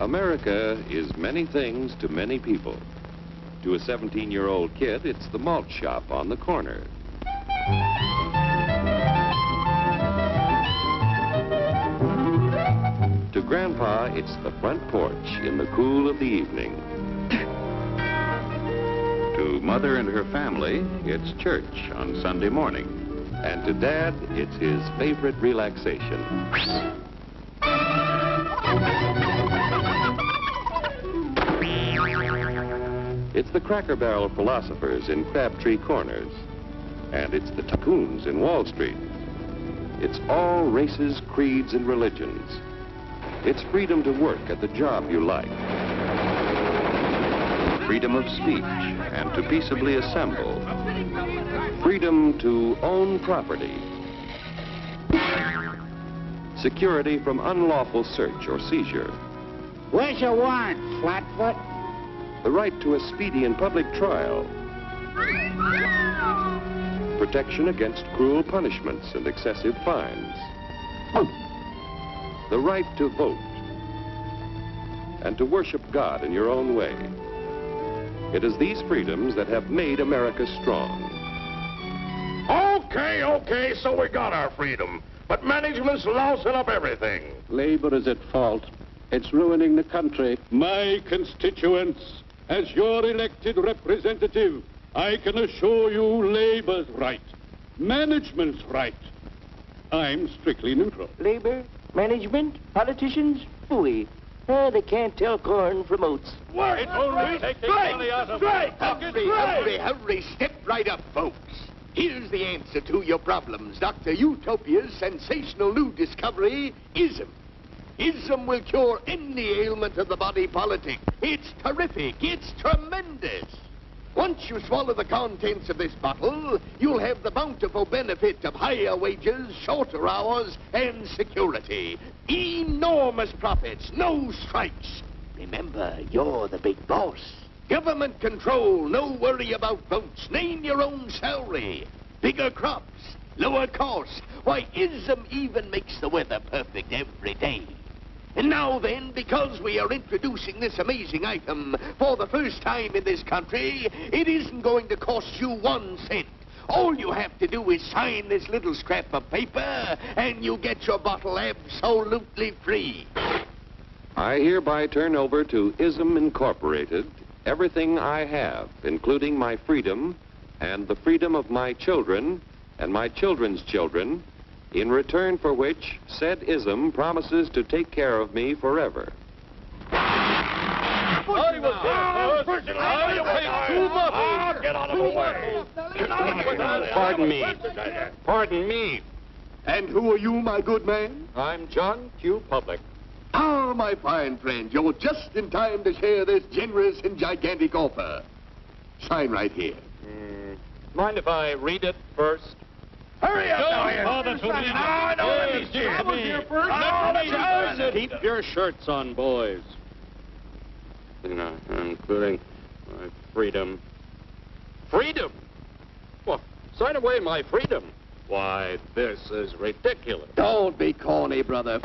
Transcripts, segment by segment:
America is many things to many people. To a 17-year-old kid, it's the malt shop on the corner. To Grandpa, it's the front porch in the cool of the evening. To Mother and her family, it's church on Sunday morning. And to Dad, it's his favorite relaxation. It's the Cracker Barrel philosophers in Crabtree Corners. And it's the tycoons in Wall Street. It's all races, creeds, and religions. It's freedom to work at the job you like. Freedom of speech and to peaceably assemble. Freedom to own property. Security from unlawful search or seizure. Where's your warrant, Flatfoot? The right to a speedy and public trial. Protection against cruel punishments and excessive fines. The right to vote. And to worship God in your own way. It is these freedoms that have made America strong. Okay, so we got our freedom. But management's lousing up everything. Labor is at fault. It's ruining the country. My constituents, as your elected representative, I can assure you Labor's right, management's right. I'm strictly neutral. Labor, management, politicians, phooey. They can't tell corn from oats. Work! It's only taking money out of... Hurry, step right up, folks. Here's the answer to your problems. Dr. Utopia's sensational new discovery, ISM. ISM will cure any ailment of the body politic. It's terrific. It's tremendous. Once you swallow the contents of this bottle, you'll have the bountiful benefit of higher wages, shorter hours, and security. Enormous profits, no strikes. Remember, you're the big boss. Government control, no worry about votes. Name your own salary. Bigger crops, lower costs. Why, ISM even makes the weather perfect every day. And now then, because we are introducing this amazing item for the first time in this country, it isn't going to cost you 1 cent. All you have to do is sign this little scrap of paper, and you get your bottle absolutely free. I hereby turn over to ISM Incorporated everything I have, including my freedom and the freedom of my children and my children's children, in return for which said ISM promises to take care of me forever. I will take 2 bottles. Get out of the way. Pardon me. And who are you, my good man? I'm John Q. Public. Ah, my fine friend, you're just in time to share this generous and gigantic offer. Sign right here. Mind if I read it first? Hurry up, Keep your shirts on, boys. Including my freedom. Freedom? Well, sign away my freedom. Why, this is ridiculous. Don't be corny, brother.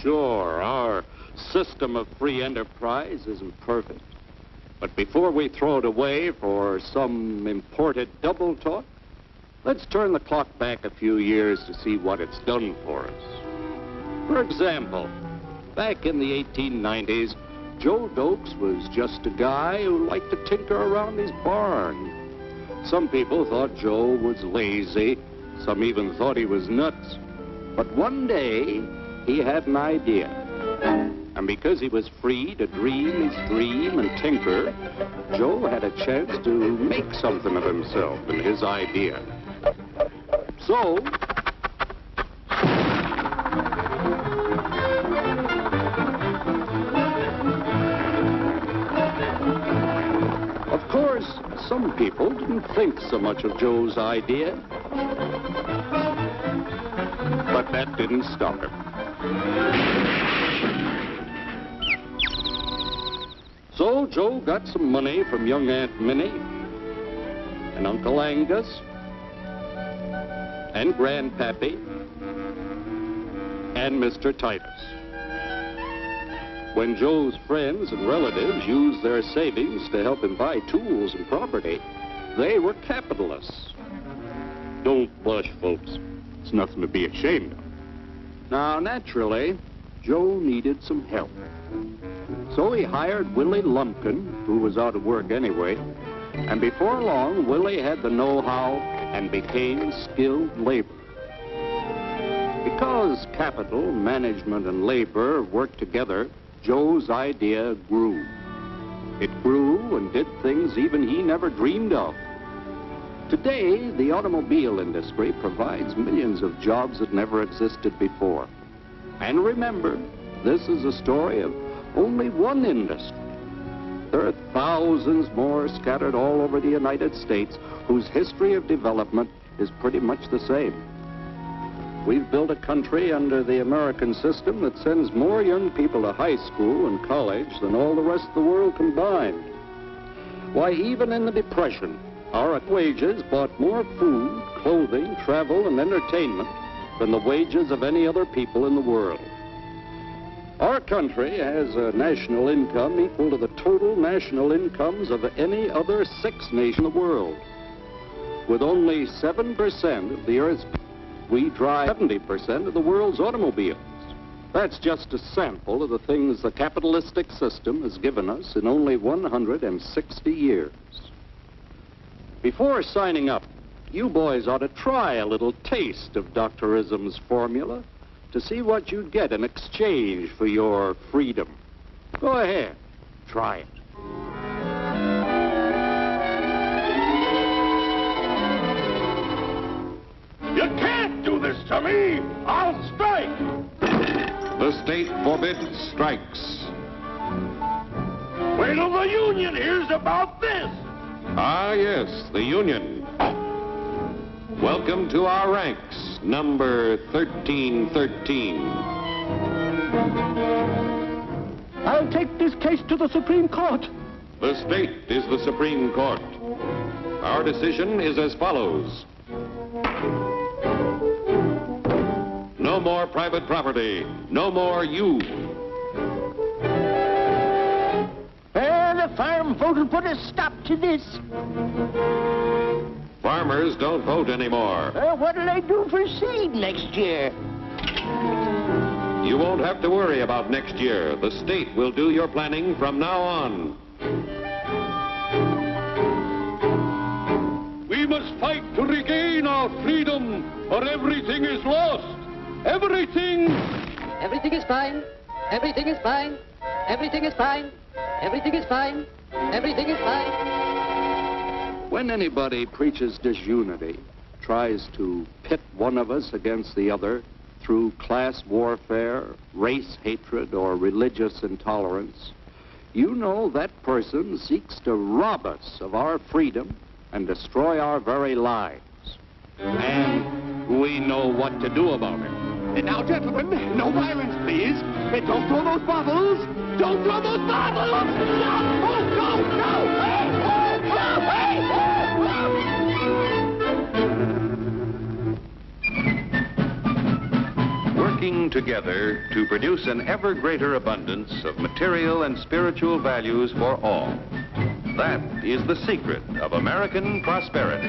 Sure, our system of free enterprise isn't perfect. But before we throw it away for some imported double talk, let's turn the clock back a few years to see what it's done for us. For example, back in the 1890s, Joe Dokes was just a guy who liked to tinker around his barn. Some people thought Joe was lazy. Some even thought he was nuts. But one day, he had an idea. And because he was free to dream his dream and tinker, Joe had a chance to make something of himself and his idea. So, of course, some people didn't think so much of Joe's idea. But that didn't stop him. So Joe got some money from young Aunt Minnie and Uncle Angus and Grandpappy and Mr. Titus. When Joe's friends and relatives used their savings to help him buy tools and property, they were capitalists. Don't blush, folks. It's nothing to be ashamed of. Now, naturally, Joe needed some help. So he hired Willie Lumpkin, who was out of work anyway, and before long, Willie had the know-how and became skilled labor. Because capital, management, and labor worked together, Joe's idea grew. It grew and did things even he never dreamed of. Today, the automobile industry provides millions of jobs that never existed before. And remember, this is a story of only one industry. There are thousands more scattered all over the United States whose history of development is pretty much the same. We've built a country under the American system that sends more young people to high school and college than all the rest of the world combined. Why, even in the Depression, our wages bought more food, clothing, travel, and entertainment than the wages of any other people in the world. Our country has a national income equal to the total national incomes of any other 6 nations in the world. With only 7% of the Earth's people, we drive 70% of the world's automobiles. That's just a sample of the things the capitalistic system has given us in only 160 years. Before signing up, you boys ought to try a little taste of Dr. Ism's formula to see what you'd get in exchange for your freedom. Go ahead, try it. You can't do this to me! I'll strike! The state forbids strikes. Wait till the union hears about this! Ah, yes, the Union. Welcome to our ranks, number 1313. I'll take this case to the Supreme Court. The state is the Supreme Court. Our decision is as follows. No more private property. No more you. The farm vote will put a stop to this. Farmers don't vote anymore. What'll they do for seed next year? You won't have to worry about next year. The state will do your planning from now on. We must fight to regain our freedom, or everything is lost. Everything! Everything is fine. Everything is fine. Everything is fine. Everything is fine. Everything is fine. When anybody preaches disunity, tries to pit one of us against the other through class warfare, race hatred, or religious intolerance, you know that person seeks to rob us of our freedom and destroy our very lives. And we know what to do about it. And now, gentlemen, no violence, please. And don't throw those bottles. Don't throw those bottles! No! Oh, no! No! Hey! Working together to produce an ever greater abundance of material and spiritual values for all. That is the secret of American prosperity.